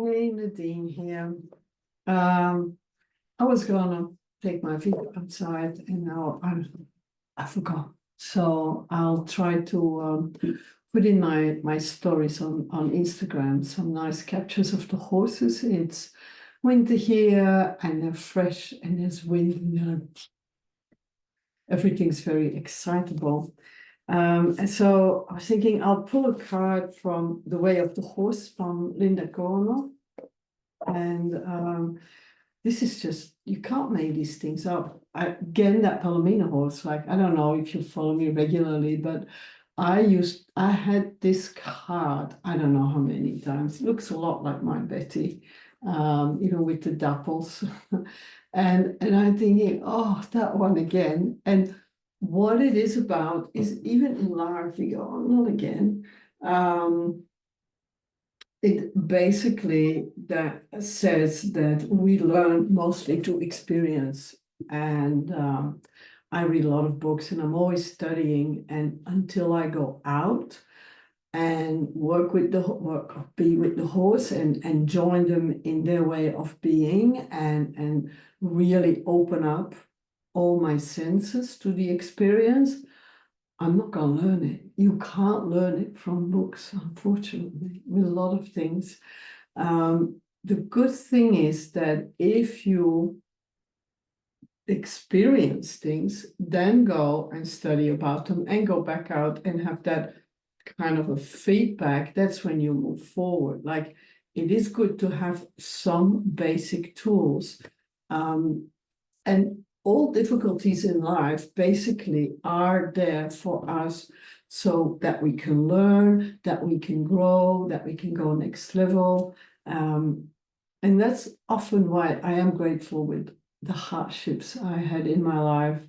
Hey, Nadine here. Um, I was gonna take my feet outside and now I forgot. So I'll try to put in my stories on Instagram some nice captures of the horses. It's winter here and they're fresh and there's wind and everything's very excitable. And so I was thinking I'll pull a card from The Way of the Horse from Linda Gorno. And this is just, you can't make these things up. Again, that Palomino horse, like, I don't know if you follow me regularly, but I had this card, I don't know how many times. It looks a lot like my Betty, with the dapples. And I'm thinking, oh, that one again. And what it is about is even in life, you go, oh, not again. It basically that says that we learn mostly through experience. And I read a lot of books and I'm always studying. And until I go out and be with the horse and join them in their way of being and really open up all my senses to the experience, I'm not going to learn it. You can't learn it from books, unfortunately, with a lot of things. The good thing is that if you experience things, then go and study about them and go back out and have that kind of a feedback. That's when you move forward. Like, it is good to have some basic tools. And all difficulties in life basically are there for us so that we can learn, that we can grow, that we can go next level. And that's often why I am grateful with the hardships I had in my life,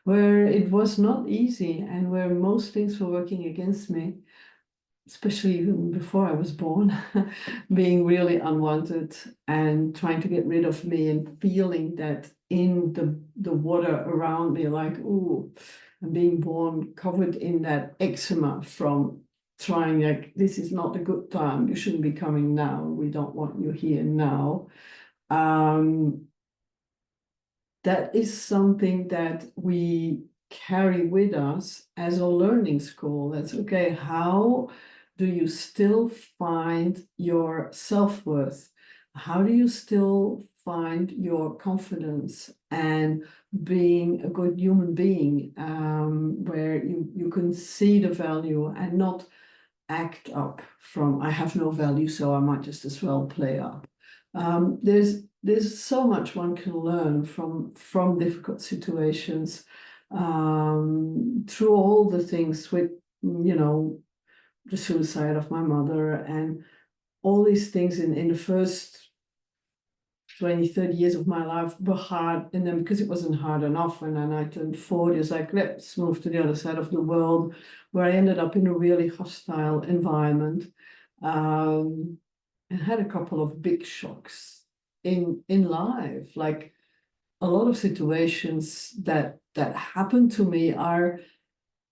where it was not easy and where most things were working against me, especially even before I was born, being really unwanted and trying to get rid of me and feeling that in the water around me, like, ooh, I'm being born covered in that eczema from trying, like, this is not a good time. You shouldn't be coming now. We don't want you here now. That is something that we carry with us as a learning school. That's okay. How do you still find your self-worth? How do you still find your confidence and being a good human being, where you can see the value and not act up from I have no value, so I might just as well play up. There's so much one can learn from difficult situations, through all the things with the suicide of my mother and all these things in the first 20, 30 years of my life were hard. And then because it wasn't hard enough, and then I turned 40, it's like, let's move to the other side of the world, where I ended up in a really hostile environment, and had a couple of big shocks in life. Like, a lot of situations that happened to me are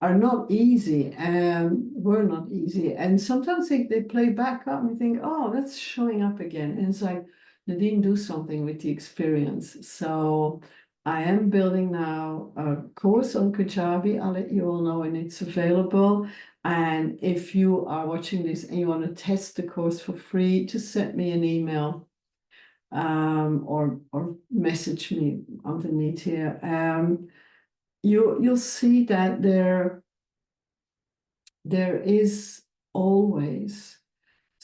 not easy and were not easy. And sometimes they play back up and you think, oh, that's showing up again. And it's like, Nadine, do something with the experience. So I am building now a course on Kajabi. I'll let you all know when it's available. And if you are watching this and you want to test the course for free, just send me an email, or message me underneath here. You'll see that there is always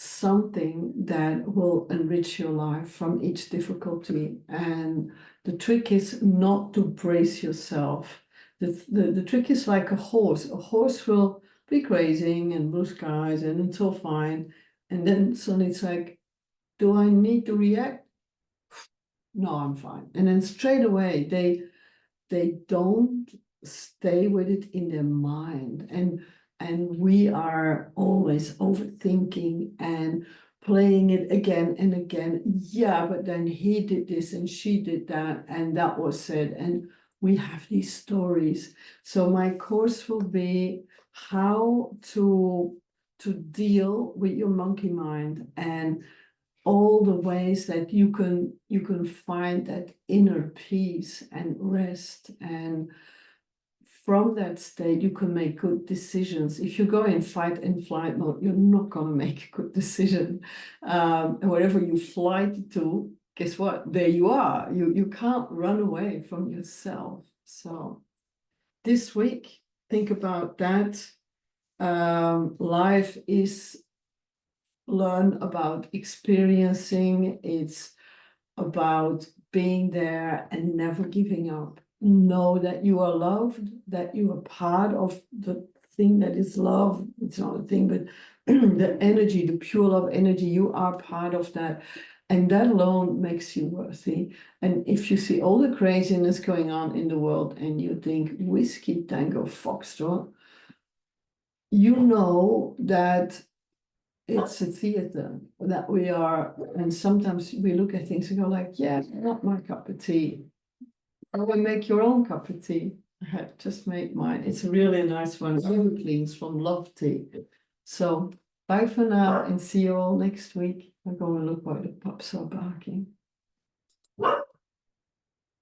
something that will enrich your life from each difficulty. And the trick is not to brace yourself. The trick is like a horse. A horse will be grazing and blue skies and it's all fine. And then suddenly it's like, do I need to react? No, I'm fine. And then straight away they don't stay with it in their mind. And we are always overthinking and playing it again and again. Yeah, but then he did this and she did that and that was said. And we have these stories. So my course will be how to deal with your monkey mind and all the ways that you can find that inner peace and rest, and from that state you can make good decisions. If you go in fight and flight mode, you're not going to make a good decision. And wherever you flight to, guess what? There you are. You can't run away from yourself. So this week, think about that. Life is learn about experiencing. It's about being there and never giving up. Know that you are loved, that you are part of the thing that is love. It's not a thing, but the energy, the pure love energy, you are part of that. And that alone makes you worthy. And if you see all the craziness going on in the world and you think whiskey, tango, foxtrot, you know that it's a theater that we are, and sometimes we look at things and go like, yeah, not my cup of tea. Or make your own cup of tea. I had just made mine. It's really a nice one. Evergreens from Love Tea. So bye for now and see you all next week. I'm going to look why the pups are barking.